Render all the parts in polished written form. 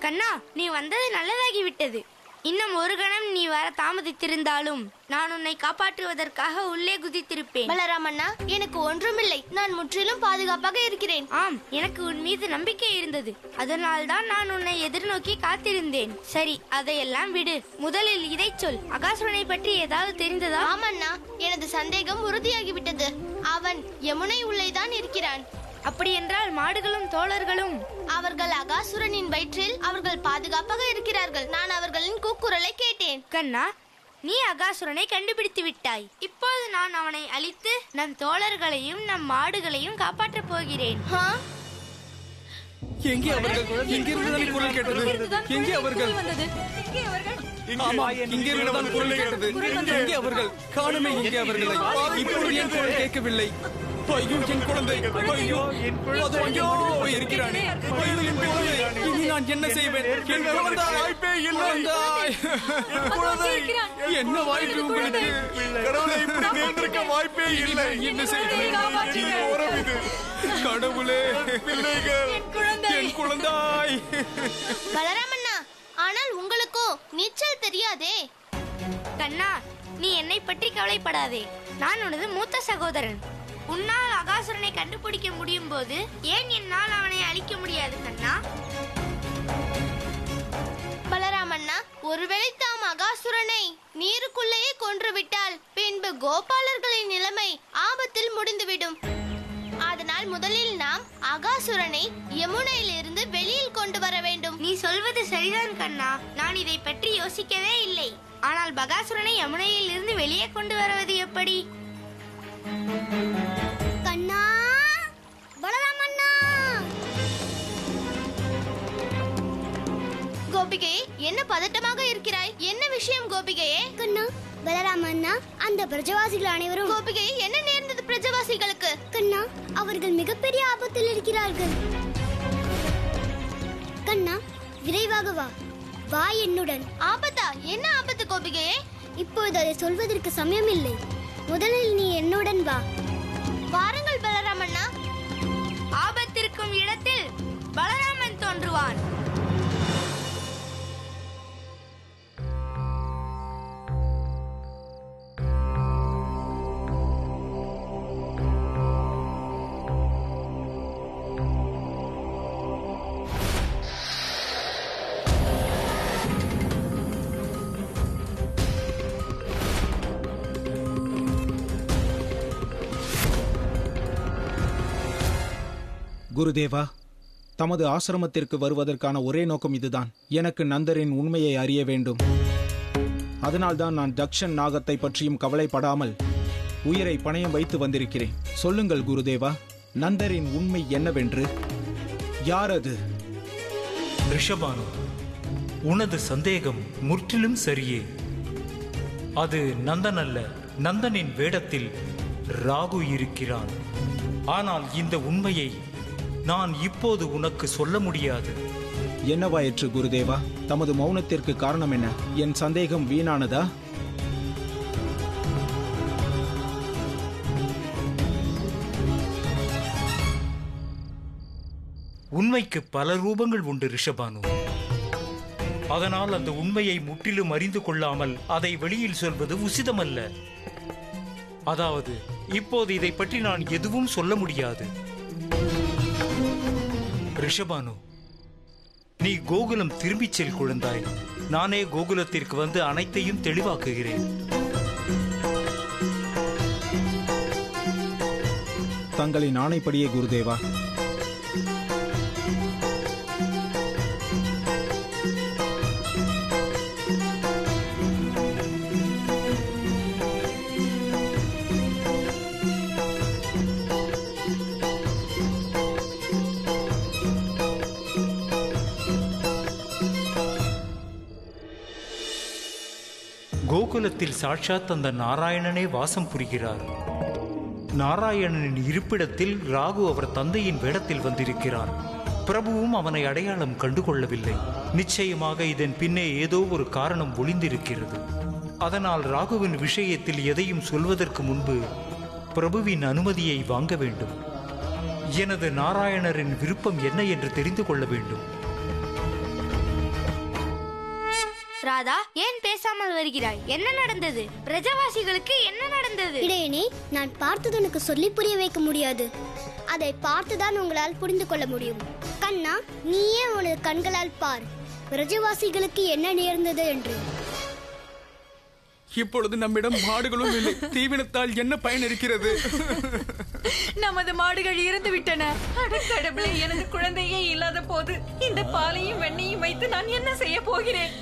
கண்ணா, நீ வந்தது நல்லதாகிவிட்டது. இன்னும் ஒரு கணம் நீ வர தாமதித்திருந்தாலும் நான் உன்னை காப்பாற்றுவதற்காக உள்ளே குதித்திருப்பேன். பலராமண்ணா, எனக்கு ஒன்றுமில்லை. நான் முற்றிலும் பாதுகாப்பாக இருக்கிறேன். ஆம், எனக்கு உன் மீது நம்பிக்கை இருந்தது. அதனால்தான் நான் உன்னை எதிர்நோக்கி காத்திருந்தேன். சரி, அதையெல்லாம் விடு. முதலில் இதை சொல், அகாசுரனை பற்றி ஏதாவது தெரிந்ததா? ஆமண்ணா, எனது சந்தேகம் உறுதியாகிவிட்டது. அவன் யமுனை உள்ளேதான் இருக்கிறான். அப்படி என்றால் மாடுகளும் தோழர்களும்? அவர்கள் அகாசுரனின் வயிற்றில் அவர்கள் பாதுகாப்பாக இருக்கிறார்கள். நான் அவர்களின் கூக்குரலை கேட்டேன். கண்ணா, நீ அகாசுரனை கண்டுபிடித்து விட்டாய். இப்போது நான் அவனை அழித்து நம் தோழர்களையும் நம் மாடுகளையும் காப்பாற்றப் போகிறேன். எங்கே அவர்கள்? இங்கிருந்துதான் குரல் கேட்டது. எங்கே அவர்கள்? இங்கிருந்துதான் குரல் கேட்டது. எங்கே அவர்கள்? காணுமே எங்கே அவர்களை? இப்பொழுது என் குரல் கேட்கவில்லை. ஐயோ, என் குழந்தை! ஐயோ, அது ஐயோ இருக்கிறானே! ஐயோ, என் குழந்தை! இனி நான் என்ன செய்வேன்? என் குழந்தை! என்ன வாய்ப்பு உங்களுக்கு? கடவுளை இப்படி நேர்ந்திருக்க வாய்ப்பே இல்லை. என்ன செய்வேன்? கடவுளே, என் குழந்தாய்! பலராமண்ணா, ஆனால் உங்களுக்கோ நீச்சல் தெரியாதே. கண்ணா, நீ என்னை பற்றி கவலைப்படாதே. நான் உனது மூத்த சகோதரன். உன்னால் அகாசுரனை கண்டுபிடிக்க முடியும் போது ஏன் என்னால் அவனை அழிக்க முடியாது கண்ணா? பலராமண்ணா, ஒருவேளை தாம் அகாசுரனை நீருக்குள்ளேயே கொன்றுவிட்டால் பின்பு கோபாலர்களின் நிலைமை ஆபத்தில் முடிந்துவிடும். அதனால் முதலில் நாம் அகாசுரனை யமுனையிலிருந்து வெளியில் கொண்டு வர வேண்டும். நீ சொல்வது சரிதான் கண்ணா. நான் இதை பற்றி யோசிக்கவே இல்லை. ஆனால் பகாசுரனை யமுனையில் இருந்து வெளியே கொண்டு வருவது எப்படி? கண்ணா, பலராமண்ணா! கோபிகையே, என்ன பதட்டமாக இருக்கிறாய்? என்ன விஷயம் கோபிகையே? கண்ணா, பலராமண்ணா, அந்த பிரஜவாசிகள் அனைவரும்... கோபிகையே, என்ன நேர்ந்தது பிரஜவாசிகளுக்கு? கண்ணா, அவர்கள் மிகப்பெரிய ஆபத்தில் இருக்கிறார்கள். கண்ணா, விரைவாக வா. வா என்னுடன். ஆபத்தா? என்ன ஆபத்து கோபிகையே? இப்பொழுது அதை சொல்வதற்கு சமயம் இல்லை. முதலில் நீ என்னுடன் வா. வாருங்கள் பலராமண்ணா. ஆபத்திருக்கும் இடத்தில் பலராமன் தோன்றுவான். குருதேவா, தமது ஆசிரமத்திற்கு வருவதற்கான ஒரே நோக்கம் இதுதான். எனக்கு நந்தரின் உண்மையை அறிய வேண்டும். அதனால்தான் நான் தக்ஷன் நாகத்தை பற்றியும் கவலைப்படாமல் உயிரை பணயம் வைத்து வந்திருக்கிறேன். சொல்லுங்கள் குருதேவா, நந்தரின் உண்மை என்னவென்று. யார் அது? ரிஷபானு, உனது சந்தேகம் முற்றிலும் சரியே. அது நந்தன் அல்ல. நந்தனின் வேடத்தில் ராகு இருக்கிறான். ஆனால் இந்த உண்மையை நான் இப்போது உனக்கு சொல்ல முடியாது. என்னவாயிற்று குருதேவா? தமது மௌனத்திற்கு காரணம் என்ன? என் சந்தேகம் வீணானதா? உண்மைக்கு பல ரூபங்கள் உண்டு ரிஷபானு. அதனால் அந்த உண்மையை முற்றிலும் அறிந்து கொள்ளாமல் அதை வெளியில் சொல்வது உசிதமல்ல. அதாவது, இப்போது இதை பற்றி நான் எதுவும் சொல்ல முடியாது. ரிஷபானு, நீ கோகுலம் திரும்பிச் செல் குழந்தாய். நானே கோகுலத்திற்கு வந்து அனைத்தையும் தெளிவாக்குகிறேன். தங்களின் ஆணைப்படியே குருதேவா. கோகுலத்தில் சாட்சாத் அந்த நாராயணனே வாசம் புரிகிறார். நாராயணனின் இருப்பிடத்தில் ராகு அவர் தந்தையின் வேடத்தில் வந்திருக்கிறார். பிரபுவும் அவனை அடையாளம் கண்டுகொள்ளவில்லை. நிச்சயமாக இதன் பின்னே ஏதோ ஒரு காரணம் ஒளிந்திருக்கிறது. அதனால் ராகுவின் விஷயத்தில் எதையும் சொல்வதற்கு முன்பு பிரபுவின் அனுமதியை வாங்க வேண்டும். எனது நாராயணரின் விருப்பம் என்ன என்று தெரிந்து கொள்ள வேண்டும். ராதா, ஏன் பேசாமல் வருகிறாய்? என்ன நடந்தது? பிரஜவாசிகளுக்கு என்ன நடந்தது? இடையனே, நான் பார்த்தது உனக்கு சொல்லி புரிய வைக்க முடியாது. அதை பார்த்துதான் உங்களால் புரிந்து கொள்ள முடியும். கண்ணா, நீயே உனது கண்களால் பார், பிரஜவாசிகளுக்கு என்ன நேர்ந்தது என்று. இப்பொழுது நம்மிடம் மாடுகளும் இல்லை. தீவினத்தால் என்ன பயன் இருக்கிறது? நமது மாடுகள் இறந்து விட்டன. கடவுளே, எனது குழந்தையே இல்லாத போது இந்த பாலையும் வெண்ணையும் வைத்து நான் என்ன செய்ய போகிறேன்?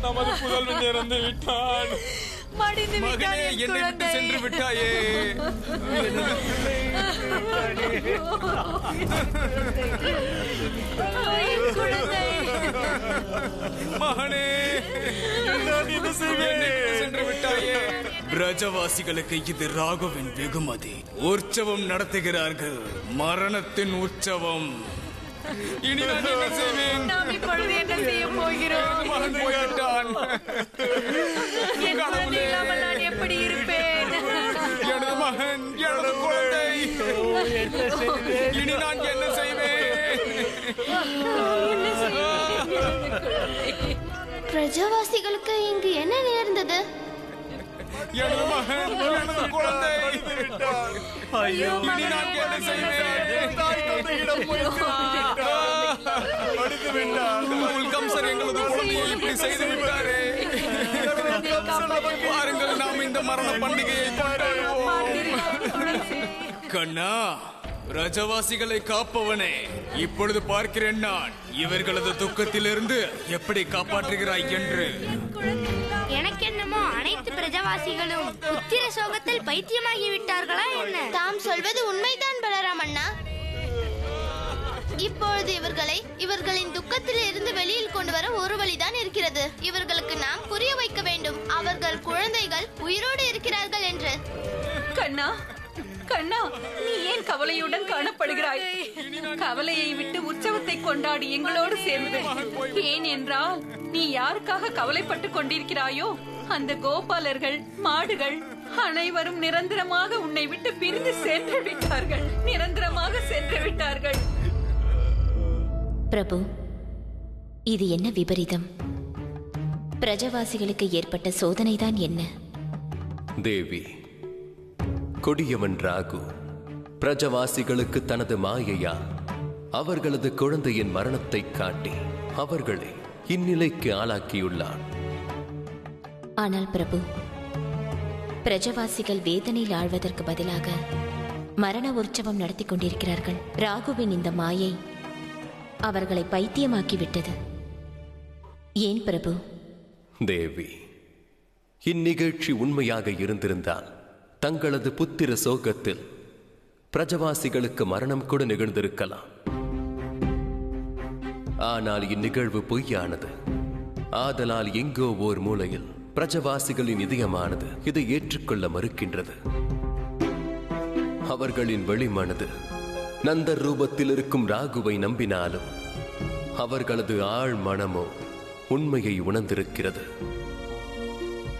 நமது புதல்வன் இறந்து விட்டான். மடிந்து விட்டான் மகனே, என் என்னை விட்டு குழந்தை. சென்று விட்டாயே. என் குழந்தை. மகனே, நான் என்ன செய்வேன்? என்னை விட்டு சென்று விட்டாயே. பிரஜவாசிகளுக்கு இது ராகுவின் வெகுமதி. உற்சவம் நடத்துகிறார்கள், மரணத்தின் உற்சவம். இனி நான் என்ன செய்வேன்? நாம் இப்பொழுது என்ன செய்ய போகிறோம்? மகன் போய்விட்டான். என் குழந்தை இல்லாமல் நான் எப்படி இருப்பேன்? எனது மகன், எனது குழந்தை. இனி நான் என்ன செய்வேன்? பிரஜாவாசிகளுக்கு இங்கு என்ன நேர்ந்தது? எனது மகன், எனது குழந்தை. ஐயோ, இனி நான் என்ன செய்வேன்? தாய் தந்தையிடம் போய் மடிந்து விட்டான். உங்கள் கம்சர் எங்களது குழந்தையை இப்படி செய்து விட்டாரே. பாருங்கள், நாம் இந்த மரண பண்டிகையை கொண்டாடுவோம். கண்ணா, பிரஜவாசிகளை காப்பவனே, இப்பொழுது பார்க்கிறேன் நான் இவர்களது துக்கத்திலிருந்து எப்படி காப்பாற்றுகிறாய் என்று. எனக்கு என்னமோ அனைத்து பிரஜவாசிகளும் புத்திர சோகத்தில் பைத்தியமாகி விட்டார்களா என்ன? தாம் சொல்வது உண்மைதான் பலராம் அண்ணா. இப்பொழுது இவர்களின் துக்கத்தில் இருந்து வெளியில் கொண்டு வர ஒரு வழிதான் இருக்கிறது. இவர்களுக்கு நாம் புரிய வைக்க வேண்டும், அவர்கள் குழந்தைகள் உயிரோடு இருக்கிறார்கள் என்று. கண்ணா, கண்ணா, நீ ஏன் கவலையுடன் காணப்படுகிறாய்? கவலையை விட்டு உற்சவத்தை கொண்டாடி எங்களோடு சேர்ந்து. ஏன் என்றால், நீ யாருக்காக கவலைப்பட்டு கொண்டிருக்கிறாயோ அந்த கோபாலர்கள், மாடுகள் அனைவரும் நிரந்தரமாக உன்னை விட்டு பிரிந்து சென்று விட்டார்கள். நிரந்தரமாக சென்று விட்டார்கள். பிரபு, இது என்ன விபரீதம்? பிரஜவாசிகளுக்கு ஏற்பட்ட சோதனைதான் என்ன? தேவி, கொடியவன் ராகு பிரஜவாசிகளுக்கு தனது மாயையா அவர்களது குழந்தையின் மரணத்தை காட்டி அவர்களை இந்நிலைக்கு ஆளாக்கியுள்ளான். ஆனால் பிரபு, பிரஜவாசிகள் வேதனையில் ஆழ்வதற்கு பதிலாக மரண உற்சவம் நடத்தி கொண்டிருக்கிறார்கள். ராகுவின் இந்த மாயை அவர்களை பைத்தியமாக்கிவிட்டது. ஏன் பிரபு? தேவி, இந்நிகழ்ச்சி உண்மையாக இருந்திருந்தால் தங்களது புத்திர சோகத்தில் பிரஜவாசிகளுக்கு மரணம் கூட நிகழ்ந்திருக்கலாம். ஆனால் இந்நிகழ்வு பொய்யானது. ஆதலால் எங்கோ ஓர் மூலையில் பிரஜவாசிகளின் இதயமானது இதை ஏற்றுக்கொள்ள மறுக்கின்றது. அவர்களின் வெளிமனது நந்தர் ரூபத்தில் இருக்கும் ராகுவை நம்பினாலும் அவர்களது ஆழ் மனமோ உண்மையை உணர்ந்திருக்கிறது.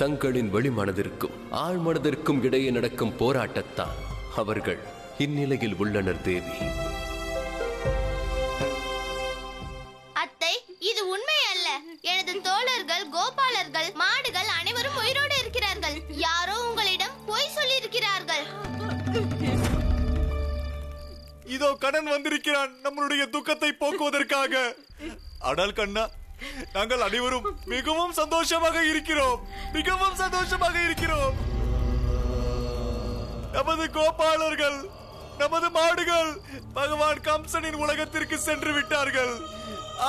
தங்களின் வெளிமனதிற்கும் ஆழ்மனதிற்கும் இடையே நடக்கும் போராட்டத்தால் அவர்கள் இந்நிலையில் உள்ளனர். தேவி, அத்தை, இது உண்மை அல்ல. எனது தோழர்கள், கோபாலர்கள், மாடுகள் அனைவரும் உயிரோடு இருக்கிறார்கள். யாரோ உங்களிடம் பொய் சொல்லி இருக்கிறார்கள். இதோ கண்ணன் வந்திருக்கிறான் நம்மளுடைய துக்கத்தை போக்குவதற்காக. ஆனால் கண்ணா, நாங்கள் அனைவரும் மிகவும் சந்தோஷமாக இருக்கிறோம். மிகவும் சந்தோஷமாக இருக்கிறோம். நமது கோபாலர்கள், நமது மாடுகள் பகவான் கம்சனின் உலகத்திற்கு சென்று விட்டார்கள்.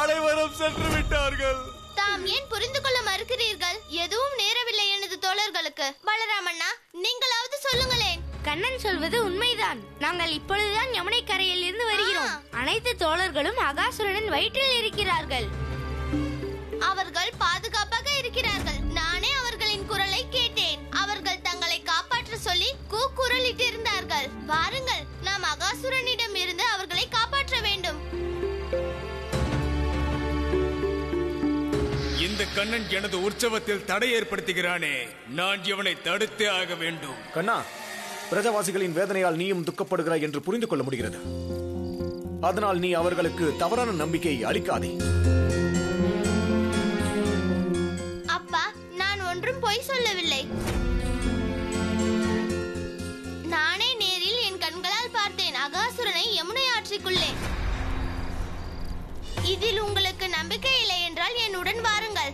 அனைவரும் சென்று விட்டார்கள். தாம் ஏன் புரிந்து கொள்ள மறுக்கிறீர்கள்? எதுவும் நேரவில்லை எனது தோழர்களுக்கு. பலராமண்ணா, நீங்களாவது சொல்லுங்களேன். கண்ணன் சொல்வது உண்மைதான். நாங்கள் இப்பொழுதுதான் யமுனை கரையில் இருந்து வருகிறோம். அனைத்து தோழர்களும் அகாசுரனின் வயிற்றில் இருக்கிறார்கள். அவர்கள் பாதுகாப்பாக இருக்கிறார்கள். நானே அவர்களின் குரலை கேட்டேன். அவர்கள் தங்களை காப்பாற்ற சொல்லி கூக்குரலிட்டு இருந்தார்கள். வாருங்கள், நாம் அகாசுரனிடம் இருந்து அவர்களை காப்பாற்ற வேண்டும். இந்த கண்ணன் எனது உற்சவத்தில் தடை ஏற்படுத்துகிறானே, நான் இவனை தடுத்தே ஆக வேண்டும். கண்ணா, பிரஜவாசிகளின் வேதனையால் நீயும் துக்கப்படுகிறாய் என்று புரிந்து கொள்ள முடிகிறது. அதனால் நீ அவர்களுக்கு தவறான நம்பிக்கையை அளிக்காதே. பொய் சொல்லவில்லை. நானே நேரில் என் கண்களால் பார்த்தேன் அகாசுரனை யமுனை ஆற்றிக்குள்ளே. இதில் உங்களுக்கு நம்பிக்கை இல்லை என்றால் என்னுடன் வாருங்கள்.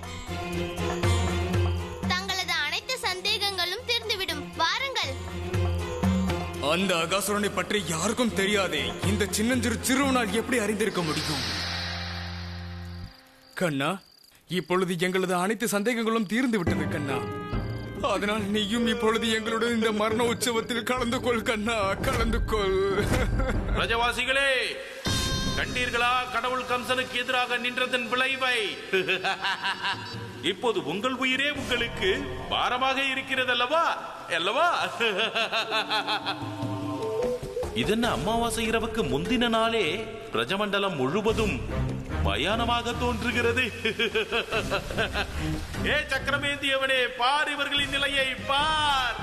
தங்களது அனைத்து சந்தேகங்களும் தீர்ந்துவிடும். வாருங்கள். அந்த அகாசுரனை பற்றி யாருக்கும் தெரியாதே. இந்த சின்னஞ்சிறு சிறுவனால் எப்படி அறிந்திருக்க முடியும்? கண்ணா, இப்பொழுது எங்களது அனைத்து சந்தேகங்களும் தீர்ந்து விட்டது கண்ணா. அதனால் நீயும் இப்பொழுது எங்களுடன் இந்த மரண உற்சவத்தில் கலந்து கொள் கண்ணா, கலந்து கொள். பிரஜவாசிகளே, கண்டீர்களா கடவுள் கம்சனுக்கு எதிராக நின்றதன் விளைவை? இப்போது உங்கள் உயிரே உங்களுக்கு பாரமாக இருக்கிறது அல்லவா? இதென்ன அமாவாசை இரவுக்கு முந்தின நாளே பிரஜமண்டலம் முழுவதும் மயானமாக தோன்றுகிறது. ஏ சக்கரமேந்தியவனே, பார் இவர்களின் நிலையை பார்.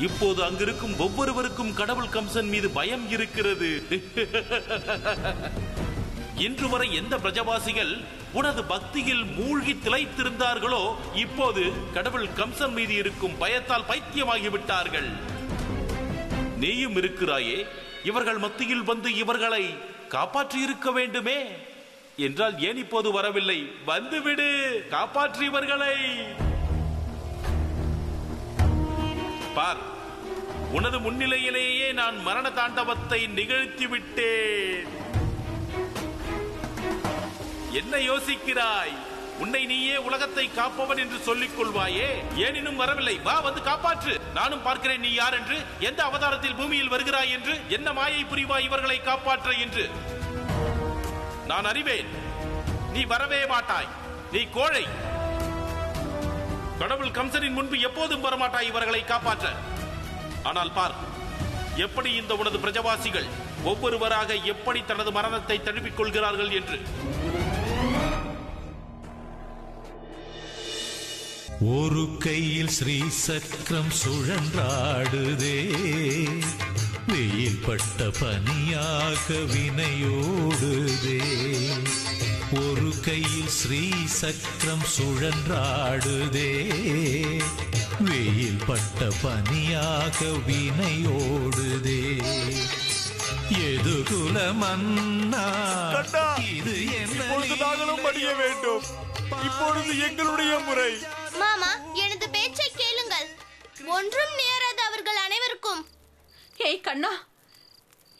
இப்போது அங்கிருக்கும் ஒவ்வொருவருக்கும் கடவுள் கம்சன் மீது பயம் இருக்கிறது. இன்று வரை எந்த பிரஜவாசிகள் உனது பக்தியில் மூழ்கி திளைத்திருந்தார்களோ இப்போது கடவுள் கம்சன் மீது இருக்கும் பயத்தால் பைத்தியமாகிவிட்டார்கள். நீயும் இருக்கிறாயே, இவர்கள் மத்தியில் வந்து இவர்களை காப்பாற்றி இருக்க வேண்டுமே. என்றால் ஏன் இப்போது வரவில்லை? வந்துவிடு, காப்பாற்றி இவர்களை. பார், உனது முன்னிலையிலேயே நான் மரண தாண்டவத்தை நிகழ்த்தி விட்டேன். என்ன யோசிக்கிறாய்? உன்னை நீயே உலகத்தை காப்பவன் என்று சொல்லிக் கொள்வாயே, ஏனினும் வரவில்லை. வா, வந்து காப்பாற்று. நானும் பார்க்கிறேன் நீ யார் என்று, எந்த அவதாரத்தில் பூமியில் வருகிறாய் என்று, என்ன மாயை புரிவாய் இவர்களை காப்பாற்ற என்று. நான் அறிவேன், நீ வரவே மாட்டாய். நீ கோழை. கடவுள் கம்சனின் முன்பு எப்போதும் வரமாட்டாய் இவர்களை காப்பாற்ற. ஆனால் பார், எப்படி இந்த உனது பிரஜவாசிகள் ஒவ்வொருவராக எப்படி தனது மரணத்தை தழுவிக் கொள்கிறார்கள் என்று. ஒரு கையில் ஸ்ரீ சக்கரம் சுழன்றாடுதே, வெயில் பட்ட பனியாக வினையோடுதே. ஒரு கையில் ஸ்ரீ சக்கரம் சுழன்றாடுதே, வெயில் பட்ட பனியாக வினையோடுதே. எது குல மன்னா, இது இப்பொழுது நாங்களும் படிய வேண்டும். இப்பொழுது எங்களுடைய முறை. மாமா, எனது பேச்சை கேளுங்கள். ஒன்றும் நேராது அவர்கள் அனைவருக்கும். ஏய் கண்ணா,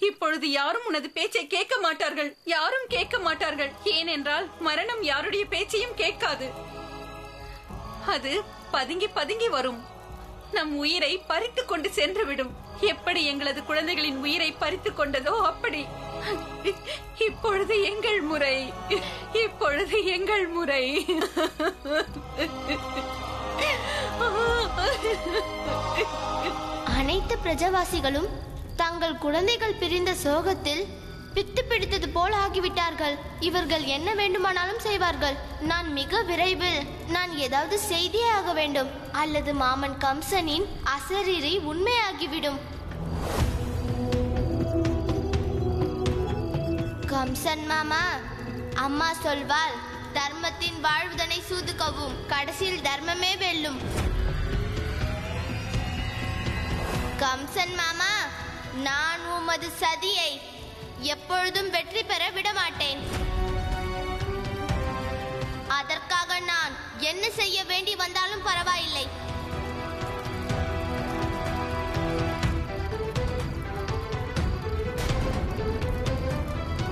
இப்பொழுது யாரும் உனது பேச்சை கேட்க மாட்டார்கள். யாரும் கேட்க மாட்டார்கள். ஏனென்றால் மரணம் யாருடைய பேச்சையும் கேட்காது. அது பதுங்கி பதுங்கி வரும். நம் உயிரை பறித்து கொண்டு சென்று விடும். எப்படி எங்களது குழந்தைகளின் உயிரை பறித்து கொண்டதோ அப்படி. இப்பொழுது எங்கள் முறை. இப்பொழுது எங்கள் முறை. அனைத்து பிரஜவாசிகளும் தங்கள் குழந்தைகள் பிரிந்த சோகத்தில் பித்து பிடித்தது போல ஆகிவிட்டார்கள். இவர்கள் என்ன வேண்டுமானாலும் செய்வார்கள். நான் மிக விரைவில் ஏதாவது செய்தியே ஆக வேண்டும், அல்லது மாமன் கம்சனின் அசரீரி உண்மையாகிவிடும். கம்சன் மாமா, அம்மா சொல்வாள், தர்மத்தின் வாழ்வுதனை சூதுக்கவும், கடைசியில் தர்மமே வெல்லும். கம்சன் மாமா, நான் உமது சதியை எப்பொழுதும் வெற்றி பெற விடமாட்டேன். அதற்காக நான் என்ன செய்ய வேண்டி வந்தாலும் பரவாயில்லை.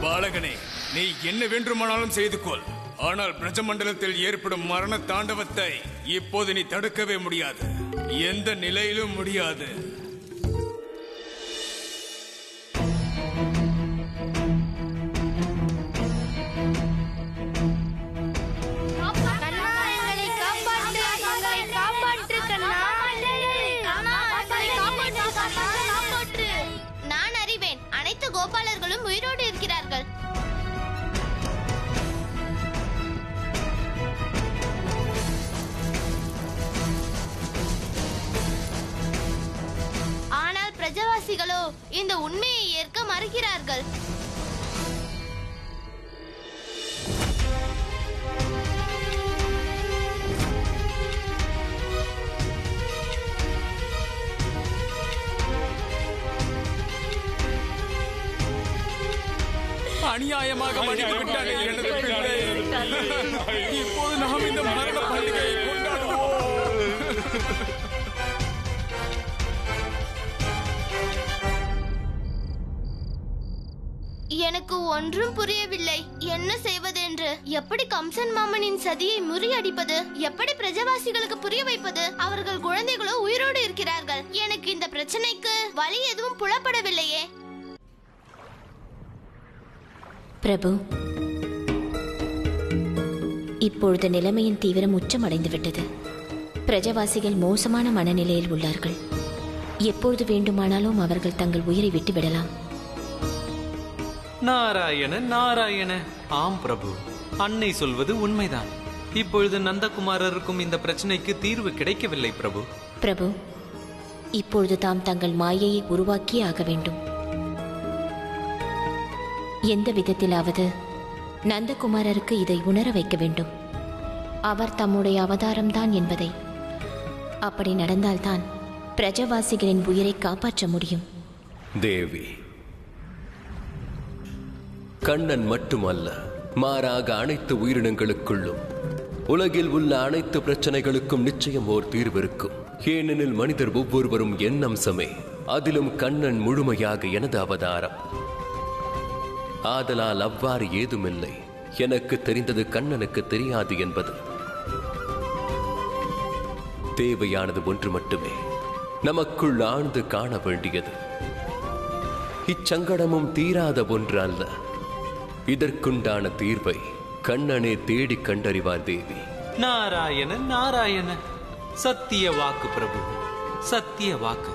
பாலகனே, நீ என்ன வேண்டுமானாலும் செய்து கொள். ஆனால் பிரஜமண்டலத்தில் ஏற்படும் மரண தாண்டவத்தை இப்போது நீ தடுக்கவே முடியாது. எந்த நிலையிலும் முடியாது. நான் அறிவேன், அனைத்து கோபாலர்களும் உயிரோடு இருக்கிறார்கள். ஆனால் பிரஜவாசிகளோ இந்த உண்மையை ஏற்க மறுக்கிறார்கள். அநியாயமாக மடிந்து விட்டானே எனது பிள்ளை. இப்போது நாம் இந்த மரண பண்டிகையை கொண்டாடுவோம். எனக்கு ஒன்றும் புரியவில்லை. என்ன செய்வதென்று? எப்படி கம்சன் மாமனின் சதியை முறியடிப்பது? எப்படி பிரஜவாசிகளுக்கு புரிய வைப்பது? அவர்கள் குழந்தைகளோ உயிரோடு இருக்கிறார்கள். எனக்கு இந்த பிரச்சனைக்கு வழி எதுவும் புலப்படவில்லையே. பிரபு, இப்பொழுது நிலைமையின் தீவிரம் உச்சமடைந்து விட்டது. பிரஜவாசிகள் மோசமான மனநிலையில் உள்ளார்கள். எப்பொழுது வேண்டுமானாலும் அவர்கள் தங்கள் உயிரை விட்டுவிடலாம். நாராயண நாராயண. ஆம் பிரபு, அன்னை சொல்வது உண்மைதான். இப்பொழுது நந்தகுமாரருக்கும் இந்த பிரச்சனைக்கு தீர்வு கிடைக்கவில்லை பிரபு. பிரபு, இப்பொழுது தாம் தங்கள் மாயையை உருவாக்கியே ஆக வேண்டும். எந்த விதத்திலாவது நந்தகுமாரருக்கு இதை உணர வைக்க வேண்டும். அவர் தம்முடைய அவதாரம்தான் என்பதை. அப்படி நடந்தால்தான் பிரஜவாசிகளின் உயிரை காப்பாற்ற முடியும். தேவி, கண்ணன் மட்டுமல்ல, மாறாக அனைத்து உயிரினங்களுக்குள்ளும் உலகில் உள்ள அனைத்து பிரச்சனைகளுக்கும் நிச்சயம் ஓர் தீர்வு இருக்கும். ஏனெனில் மனிதர் ஒவ்வொருவரும் என் அம்சமே. அதிலும் கண்ணன் முழுமையாக எனது அவதாரம். ஆதலால் அவ்வாறு ஏதுமில்லை. எனக்கு தெரிந்தது கண்ணனுக்கு தெரியாது என்பது. தேவையானது ஒன்று மட்டுமே, நமக்குள் ஆழ்ந்து காண வேண்டியது. இச்சங்கடமும் தீராத ஒன்று அல்ல. இதற்குண்டான தீர்வை கண்ணனே தேடி கண்டறிவார் தேவி. நாராயண நாராயண. சத்திய வாக்கு பிரபு, சத்திய வாக்கு.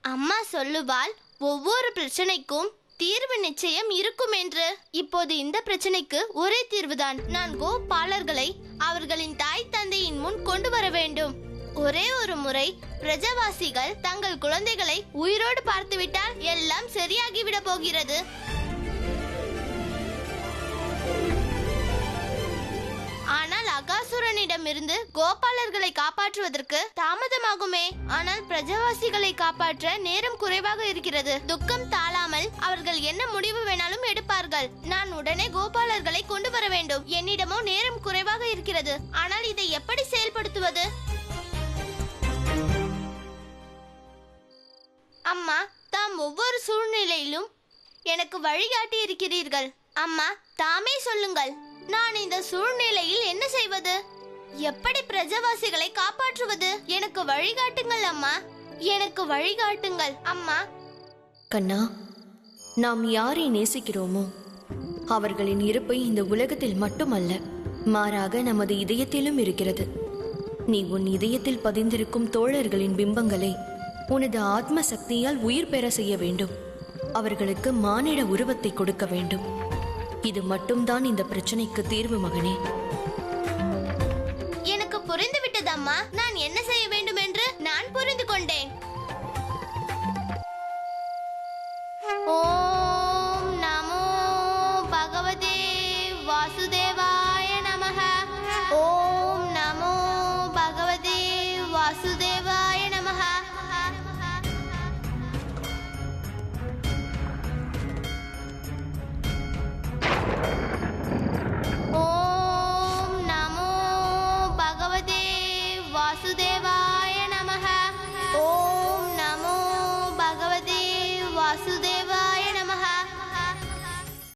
அம்மா சொல்லுவாள், ஒவ்வொரு பிரச்சனைக்கும் தீர்வு நிச்சயம் இருக்கும் என்று. இப்போது இந்த பிரச்சனைக்கு ஒரே தீர்வுதான். நான் கோபாலர்களை அவர்களின் தாய் தந்தையின் முன் கொண்டு வர வேண்டும். ஒரே ஒரு முறை பிரஜவாசிகள் தங்கள் குழந்தைகளை உயிரோடு பார்த்துவிட்டால் எல்லாம் சரியாகிவிட போகிறது. ஆனால் அகாசுரனிடமிருந்து கோபாலர்களை காப்பாற்றுவதற்கு தாமதமாகுமே. ஆனால் பிரஜவாசிகளை காப்பாற்ற நேரம் குறைவாக இருக்கிறது. துக்கம் தாழாமல் அவர்கள் என்ன முடிவு வேணாலும் எடுப்பார்கள். நான் உடனே கோபாலர்களை கொண்டு வர வேண்டும். என்னிடமோ நேரம் குறைவாக இருக்கிறது. ஆனால் இதை எப்படி செயல்படுத்துவது? அம்மா, தாம் ஒவ்வொரு சூழ்நிலையிலும் எனக்கு வழிகாட்டி இருக்கிறீர்கள். அம்மா, தாமே சொல்லுங்கள், நான் இந்த சூழ்நிலையில் என்ன செய்வது? எப்படி பிரஜவாசிகளை காப்பாற்றுவது? எனக்கு வழிகாட்டுங்கள் அம்மா, எனக்கு வழிகாட்டுங்கள் அம்மா. கண்ணா, நாம் யாரை நேசிக்கிறோமோ அவர்களின் இருப்பை இந்த உலகத்தில் மட்டுமல்ல, மாறாக நமது இதயத்திலும் இருக்கிறது. நீ உன் இதயத்தில் பதிந்திருக்கும் தோழர்களின் பிம்பங்களை உனது ஆத்ம சக்தியால் உயிர் பெற செய்ய வேண்டும். அவர்களுக்கு மானிட உருவத்தை கொடுக்க வேண்டும். இது மட்டும்தான் இந்த பிரச்சனைக்கு தீர்வு மகனே. எனக்கு புரிந்து விட்டது அம்மா. நான் என்ன செய்ய வேண்டும் என்று நான் புரிந்து கொண்டேன். ஓம் நமோ பகவதே வாசுதேவாய நமஹ. ஓம் நமோ பகவதே வாசுதேவாய